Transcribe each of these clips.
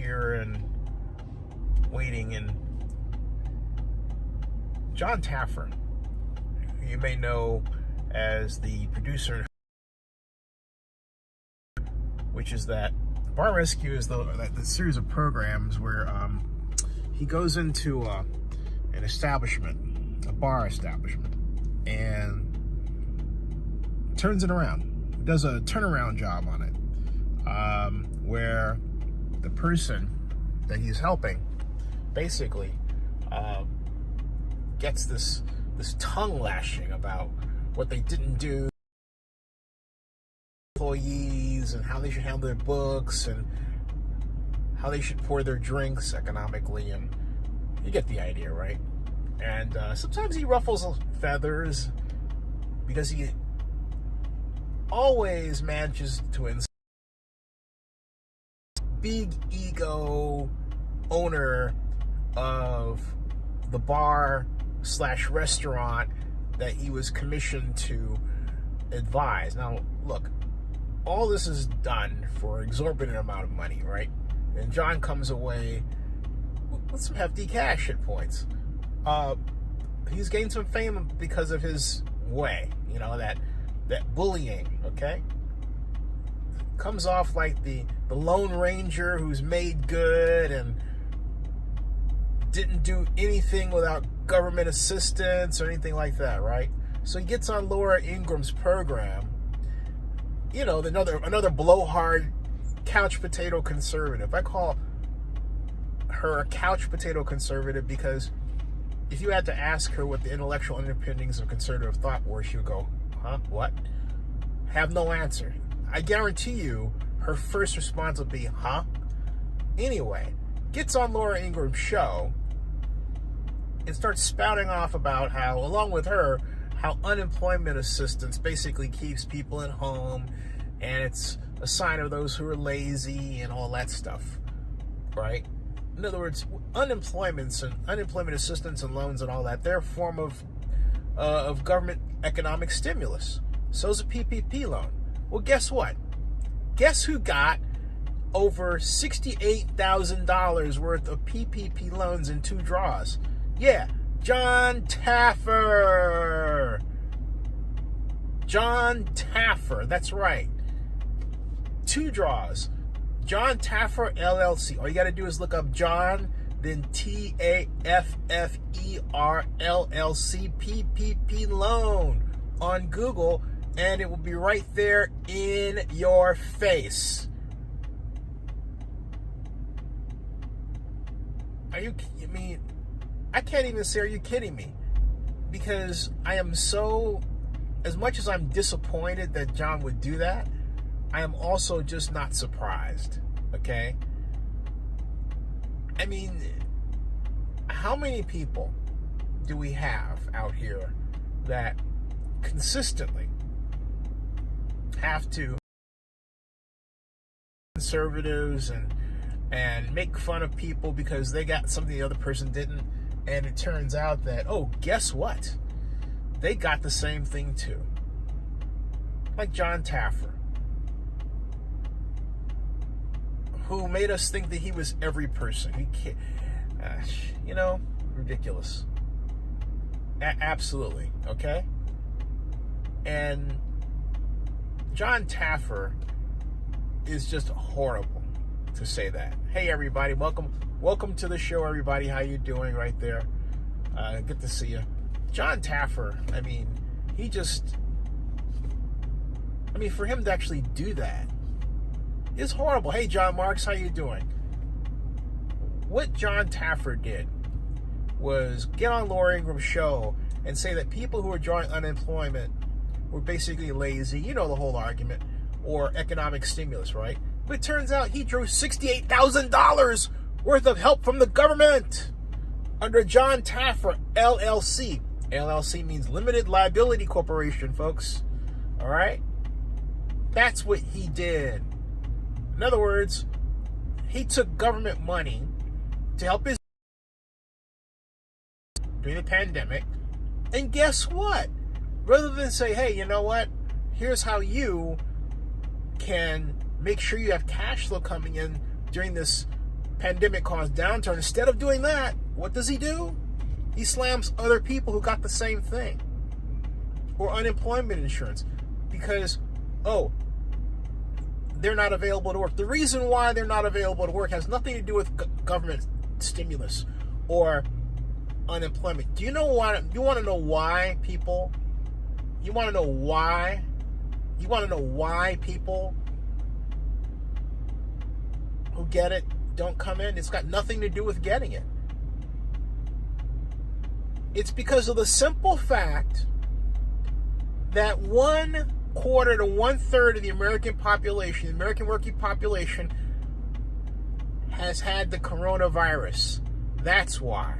here and waiting, and John Taffer, who you may know as the producer, which is that Bar Rescue is the series of programs where he goes into an establishment, a bar establishment, and turns it around. Does a turnaround job on it, where the person that he's helping basically gets this tongue lashing about what they didn't do, employees, and how they should handle their books, and how they should pour their drinks economically, and you get the idea, right? And sometimes he ruffles feathers because he always manages to big ego owner of the bar / restaurant that he was commissioned to advise. Now, look, all this is done for an exorbitant amount of money, right? And John comes away with some hefty cash at points. He's gained some fame because of his way, that bullying, okay? Comes off like the Lone Ranger who's made good and didn't do anything without government assistance or anything like that, right? So he gets on Laura Ingram's program, another blowhard couch potato conservative. I call her a couch potato conservative because if you had to ask her what the intellectual underpinnings of conservative thought were, she would go, huh? What? Have no answer. I guarantee you her first response would be, huh? Anyway, gets on Laura Ingram Show and starts spouting off about how, along with her, how unemployment assistance basically keeps people at home and it's a sign of those who are lazy and all that stuff, right? In other words, unemployment assistance and loans and all that, they're a form of government economic stimulus. So's a PPP loan. Well, guess what? Guess who got over $68,000 worth of PPP loans in 2 draws? Yeah, John Taffer. John Taffer, that's right. 2 draws. John Taffer LLC. All you got to do is look up John, then Taffer LLC PPP loan on Google, and it will be right there in your face. I can't even say, are you kidding me? Because I am so, as much as I'm disappointed that John would do that, I am also just not surprised, okay? I mean, how many people do we have out here that consistently have to conservatives and make fun of people because they got something the other person didn't, and it turns out that, oh, guess what? They got the same thing too. Like John Taffer, who made us think that he was every person. He can't, ridiculous. Absolutely, okay? And John Taffer is just horrible, to say that. Hey, everybody, welcome to the show, everybody. How you doing right there? Good to see you. John Taffer, for him to actually do that is horrible. Hey, John Marks, how you doing? What John Taffer did was get on Laura Ingram Show and say that people who are drawing unemployment were basically lazy, the whole argument, or economic stimulus, right? But it turns out he drew $68,000 worth of help from the government under John Taffer LLC. LLC means Limited Liability Corporation, folks. All right? That's what he did. In other words, he took government money to help his during the pandemic. And guess what? Rather than say, hey, you know what? Here's how you can make sure you have cash flow coming in during this pandemic caused downturn, instead of doing that, what does he do? He slams other people who got the same thing. Or unemployment insurance. Because, they're not available to work. The reason why they're not available to work has nothing to do with government stimulus or unemployment. Do you know why? You want to know why people? You want to know why? You want to know why people who get it don't come in? It's got nothing to do with getting it. It's because of the simple fact that 1/4 to 1/3 of the American population, the American working population, has had the coronavirus. That's why.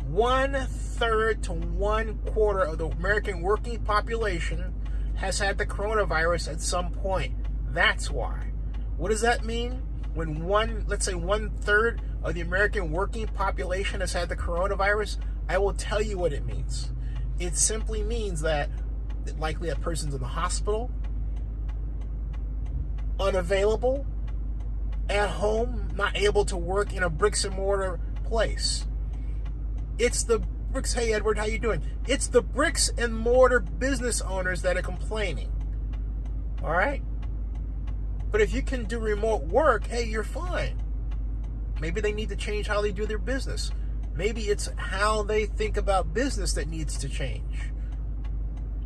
1/3 to 1/4 of the American working population has had the coronavirus at some point. That's why. What does that mean? When let's say 1/3 of the American working population has had the coronavirus, I will tell you what it means. It simply means that likely that person's in the hospital, unavailable, at home, not able to work in a bricks and mortar place. It's the bricks. Hey, Edward, how you doing? It's the bricks and mortar business owners that are complaining. All right? But if you can do remote work, hey, you're fine. Maybe they need to change how they do their business. Maybe it's how they think about business that needs to change.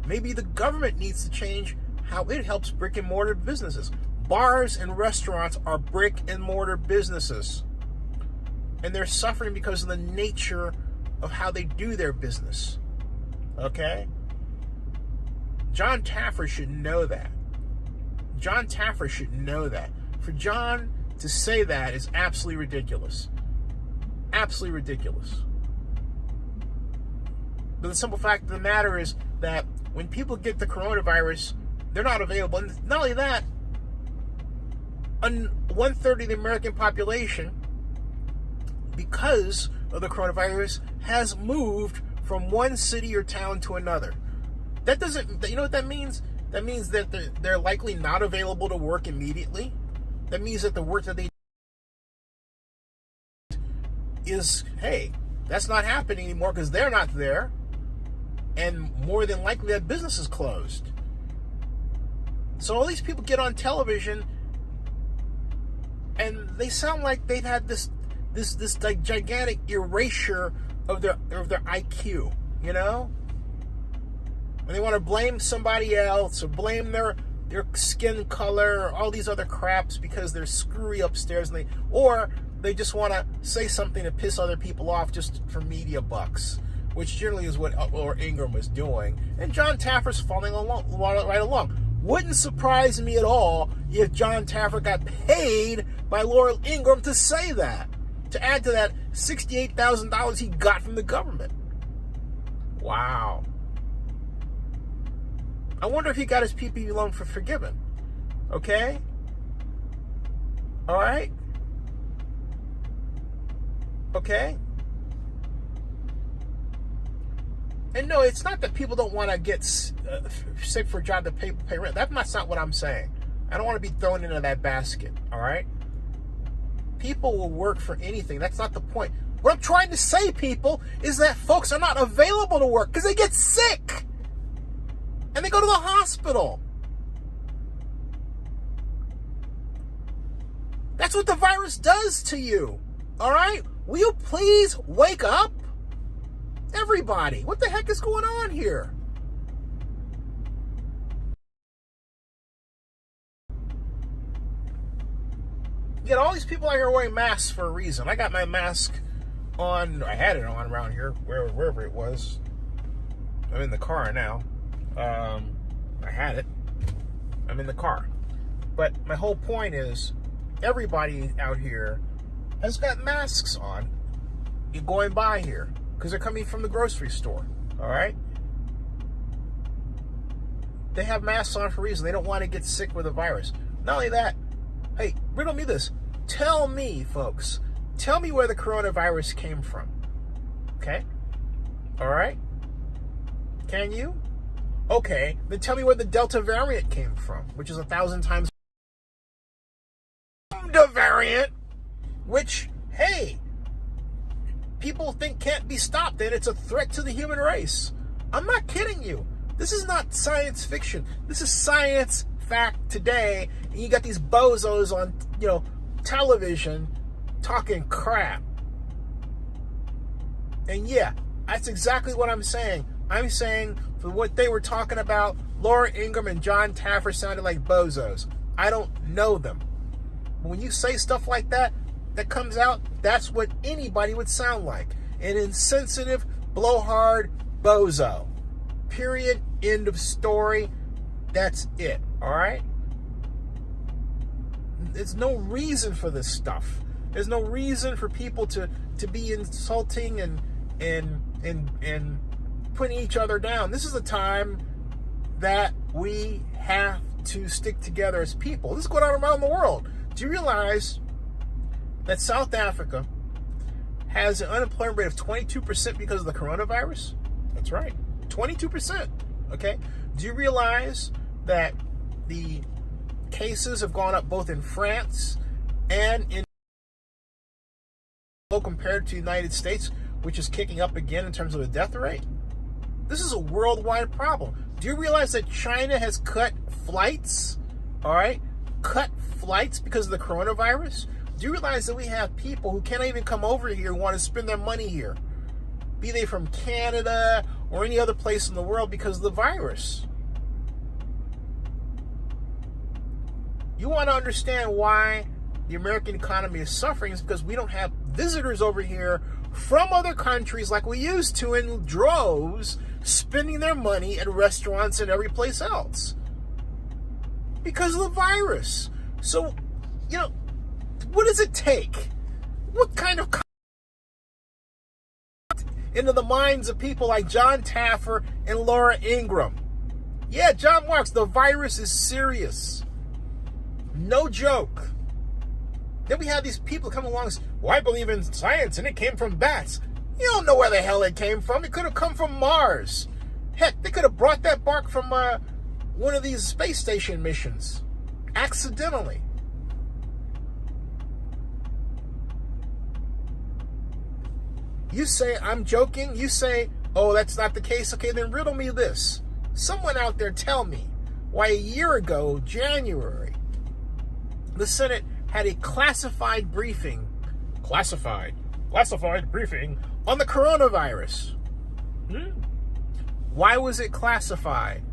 Maybe the government needs to change how it helps brick and mortar businesses. Bars and restaurants are brick and mortar businesses. And they're suffering because of the nature of how they do their business. Okay? John Taffer should know that. John Taffer should know that. For John to say that is absolutely ridiculous. Absolutely ridiculous. But the simple fact of the matter is that when people get the coronavirus, they're not available. And not only that, 1/3 of the American population, because of the coronavirus, has moved from one city or town to another. That doesn't, you know what that means? That means that they're likely not available to work immediately. That means that the work that they is, hey, that's not happening anymore because they're not there. And more than likely that business is closed. So all these people get on television and they sound like they've had this like gigantic erasure of their IQ, you know? And they want to blame somebody else or blame their skin color or all these other craps because they're screwy upstairs, and or they just want to say something to piss other people off just for media bucks, which generally is what Laura Ingram was doing. And John Taffer's following right along. Wouldn't surprise me at all if John Taffer got paid by Laura Ingram to say that, to add to that $68,000 he got from the government. Wow. I wonder if he got his PPP loan forgiven. Okay? All right? Okay? And no, it's not that people don't want to get sick for a job to pay rent. That's not what I'm saying. I don't want to be thrown into that basket, all right? People will work for anything. That's not the point. What I'm trying to say, people, is that folks are not available to work because they get sick. And they go to the hospital. That's what the virus does to you, all right? Will you please wake up? Everybody, what the heck is going on here? You get all these people out here wearing masks for a reason. I got my mask on. I had it on around here, wherever it was. I'm in the car now. I had it. I'm in the car. But my whole point is, everybody out here has got masks on. You're going by here because they're coming from the grocery store. All right? They have masks on for a reason. They don't want to get sick with the virus. Not only that, hey, riddle me this. Tell me, folks. Tell me where the coronavirus came from. Okay? All right? Can you? Okay, then tell me where the Delta variant came from, which is 1,000 times the variant. which, hey, people think can't be stopped, and it's a threat to the human race. I'm not kidding you. This is not science fiction. This is science fact today, and you got these bozos on, television talking crap. And yeah, that's exactly what I'm saying. I'm saying for what they were talking about, Laura Ingram and John Taffer sounded like bozos. I don't know them. But when you say stuff like that comes out, that's what anybody would sound like. An insensitive, blowhard bozo. Period. End of story. That's it. All right? There's no reason for this stuff. There's no reason for people to be insulting and putting each other down. This is a time that we have to stick together as people. This is going on around the world. Do you realize that South Africa has an unemployment rate of 22% because of the coronavirus? That's right, 22%. Okay? Do you realize that the cases have gone up both in France and in compared to the United States, which is kicking up again in terms of the death rate? This is a worldwide problem. Do you realize that China has cut flights? All right? Cut flights because of the coronavirus? Do you realize that we have people who can't even come over here who want to spend their money here? Be they from Canada or any other place in the world because of the virus. You want to understand why the American economy is suffering is because we don't have visitors over here from other countries like we used to in droves, spending their money at restaurants and every place else because of the virus. So, what does it take? What kind of into the minds of people like John Taffer and Laura Ingram? Yeah, John Marks, the virus is serious. No joke. Then we have these people come along and say, well, I believe in science and it came from bats. You don't know where the hell it came from. It could have come from Mars. Heck, they could have brought that bark from one of these space station missions. Accidentally. You say, I'm joking. You say, oh, that's not the case. Okay, then riddle me this. Someone out there tell me why a year ago, January, the Senate had a classified briefing on the coronavirus. Why was it classified?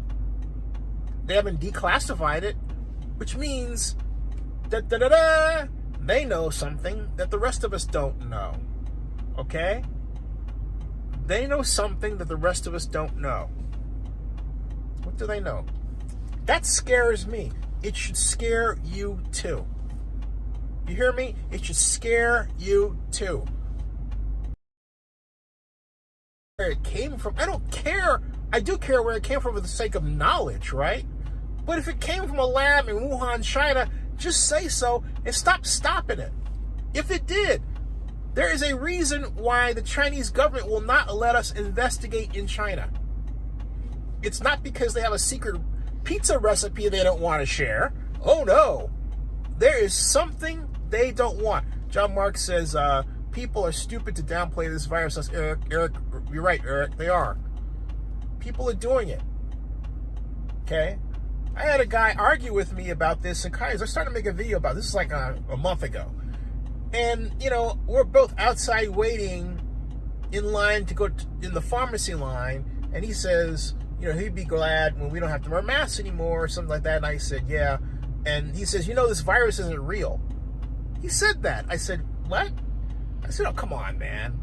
They haven't declassified it, which means they know something that the rest of us don't know. Okay? They know something that the rest of us don't know. What do they know? That scares me. It should scare you too. You hear me? It should scare you too. Where it came from, I don't care. I do care where it came from for the sake of knowledge, right? But if it came from a lab in Wuhan, China, just say so and stop stopping it. If it did, there is a reason why the Chinese government will not let us investigate in China. It's not because they have a secret pizza recipe they don't want to share. Oh no. There is something they don't want. John Marks says, people are stupid to downplay this virus. Says, Eric, you're right, Eric, they are. People are doing it. Okay? I had a guy argue with me about this, and I started to make a video about this. This is like a month ago. And, we're both outside waiting in line to go in the pharmacy line, and he says, he'd be glad when we don't have to wear masks anymore or something like that. And I said, yeah. And he says, this virus isn't real. He said that. I said, what? I said, oh, come on, man.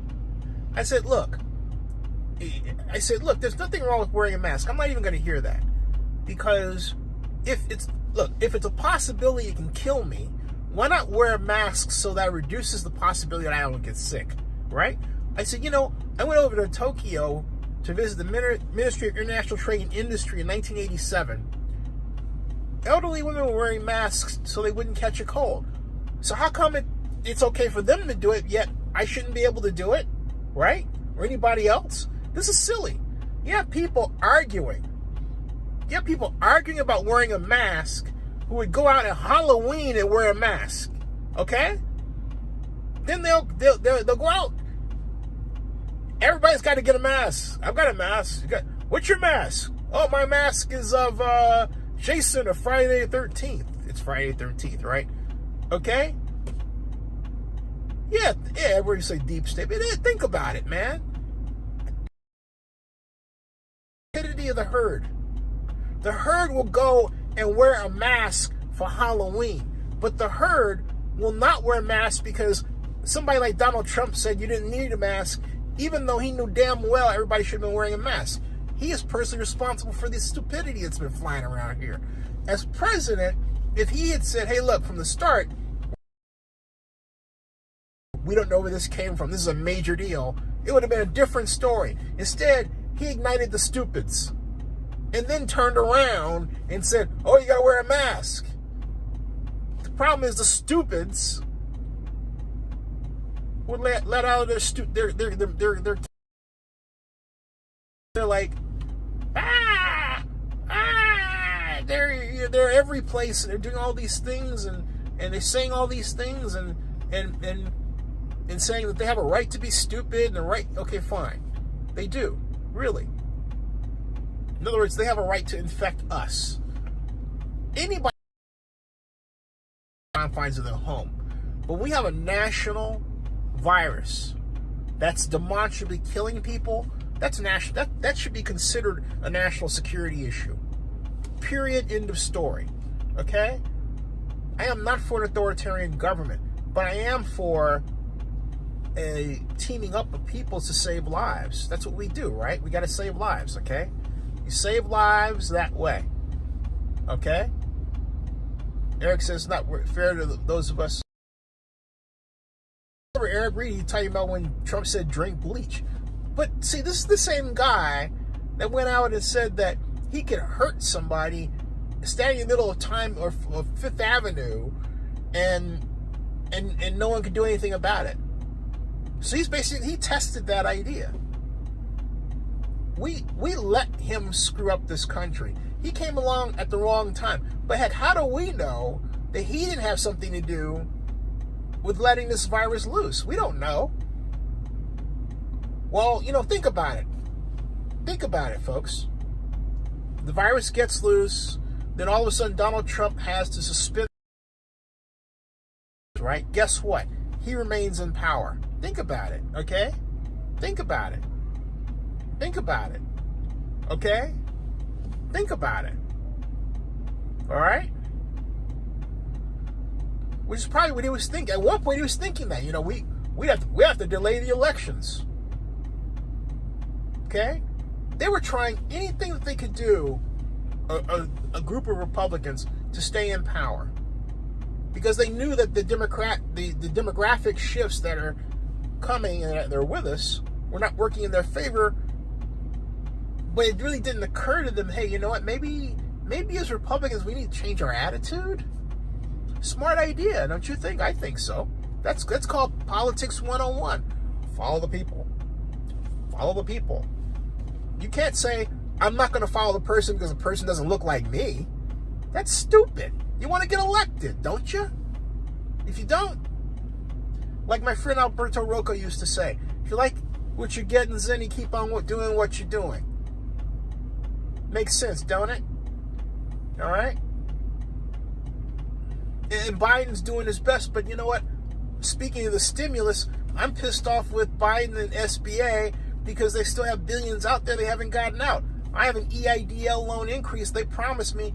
I said, look, there's nothing wrong with wearing a mask. I'm not even going to hear that. Because if it's a possibility it can kill me, why not wear a mask so that reduces the possibility that I don't get sick, right? I said, I went over to Tokyo to visit the Ministry of International Trade and Industry in 1987. Elderly women were wearing masks so they wouldn't catch a cold. So how come it's okay for them to do it, yet I shouldn't be able to do it, right? Or anybody else? This is silly. You have people arguing. You have people arguing about wearing a mask who would go out at Halloween and wear a mask, okay? then they'll go out. Everybody's got to get a mask. I've got a mask. What's your mask? Oh, my mask is of Jason of Friday the 13th. It's Friday the 13th, right? Okay? Yeah, everybody say deep state. But think about it, man. Stupidity of the herd. The herd will go and wear a mask for Halloween. But the herd will not wear a mask because somebody like Donald Trump said you didn't need a mask, even though he knew damn well everybody should have been wearing a mask. He is personally responsible for this stupidity that's been flying around here. As president, if he had said, hey, look, from the start, we don't know where this came from, this is a major deal, it would have been a different story. Instead, he ignited the stupids and then turned around and said, oh, you got to wear a mask. The problem is the stupids would let out they're like, they're every place, and they're doing all these things, and they're saying all these things, and saying that they have a right to be stupid and a right. Okay, fine, they do, really. In other words, they have a right to infect us. Anybody confines of their home, but we have a national virus that's demonstrably killing people. That's national. That should be considered a national security issue. Period. End of story. Okay? I am not for an authoritarian government, but I am for a teaming up of people to save lives. That's what we do, right? We got to save lives, okay? You save lives that way. Okay? Eric says it's not fair to those of us. Eric Reed, he's talking about when Trump said drink bleach. But see, this is the same guy that went out and said that he could hurt somebody standing in the middle of Fifth Avenue and no one could do anything about it. So he tested that idea. We let him screw up this country. He came along at the wrong time. But heck, how do we know that he didn't have something to do with letting this virus loose? We don't know. Well, think about it. Think about it, folks. The virus gets loose, then all of a sudden Donald Trump has to suspend, right? Guess what? He remains in power. Think about it, okay? Think about it. Think about it, okay? Think about it. All right? Which is probably what he was thinking. At one point, he was thinking that, we have to delay the elections. Okay? They were trying anything that they could do, a group of Republicans, to stay in power. Because they knew that the demographic shifts that are coming and that they're with us were not working in their favor. But it really didn't occur to them, hey, you know what, maybe as Republicans we need to change our attitude. Smart idea, don't you think? I think so. That's called politics 101. Follow the people. Follow the people. You can't say, I'm not going to follow the person because the person doesn't look like me. That's stupid. You want to get elected, don't you? If you don't, like my friend Alberto Rocco used to say, if you like what you're getting, then you keep on doing what you're doing. Makes sense, don't it? All right? And Biden's doing his best, but you know what? Speaking of the stimulus, I'm pissed off with Biden and SBA because they still have billions out there they haven't gotten out. I have an EIDL loan increase. They promised me.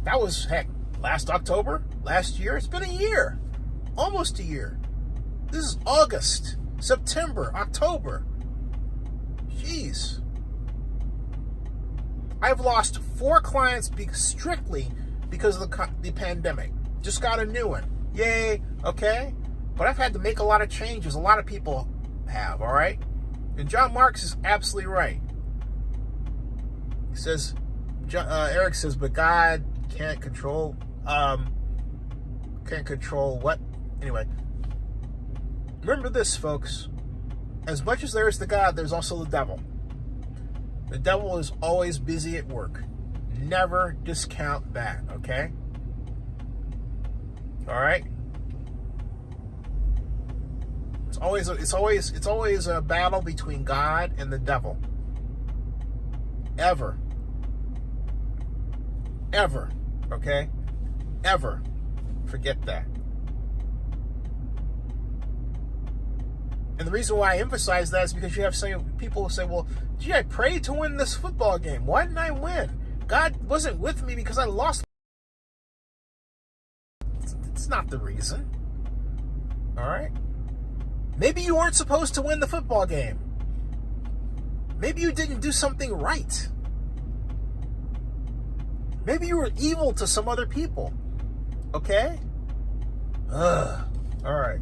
That was, heck, last October, last year. It's been a year. Almost a year. This is August, September, October. Jeez. I've lost 4 clients strictly because of the pandemic. Just got a new one. Yay, okay? But I've had to make a lot of changes. A lot of people have, all right? And John Marks is absolutely right. He says, Eric says, but God can't control what? Anyway, remember this, folks. As much as there is the God, there's also the devil. The devil is always busy at work. Never discount that, okay? All right? It's always a battle between God and the devil. Ever. Okay? Ever. Forget that. And the reason why I emphasize that is because you have some people who say, well, gee, I prayed to win this football game. Why didn't I win? God wasn't with me because I lost. It's not the reason. All right? Maybe you weren't supposed to win the football game. Maybe you didn't do something right. Maybe you were evil to some other people. Okay? All right.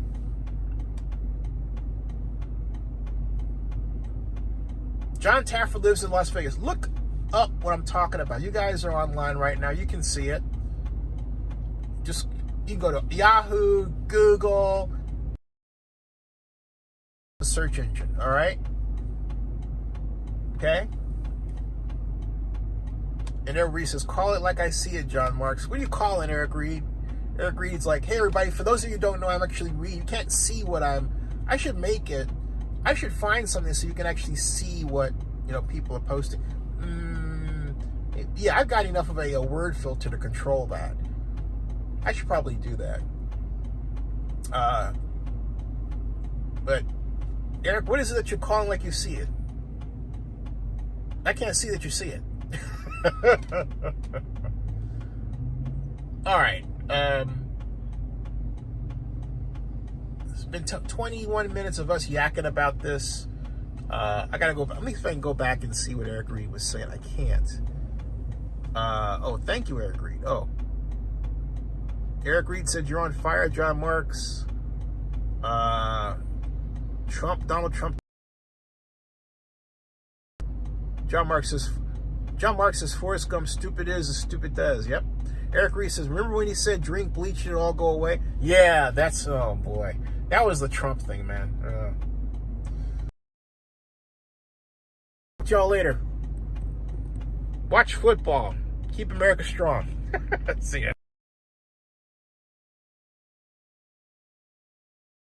John Taffer lives in Las Vegas. Look up what I'm talking about. You guys are online right now. You can see it. You can go to Yahoo, Google, the search engine. All right? Okay? And Eric Reed says, call it like I see it, John Marks. What are you calling Eric Reed? Eric Reed's like, hey, everybody, for those of you who don't know, I'm actually Reed. You can't see what I should make it. I should find something so you can actually see what, people are posting. Yeah, I've got enough of a word filter to control that. I should probably do that. But, Eric, what is it that you're calling like you see it? I can't see that you see it. All right. It's been 21 minutes of us yakking about this. I gotta go. Let me see if I can go back and see what Eric Reed was saying. I can't. Oh, thank you, Eric Reed. Oh, Eric Reed said you're on fire, John Marks. Donald Trump. John Marks says Forrest Gump, stupid is as stupid does. Yep. Eric Reed says, remember when he said drink bleach and it'll all go away? Yeah, oh boy. That was the Trump thing, man. Y'all later. Watch football. Keep America strong. See ya.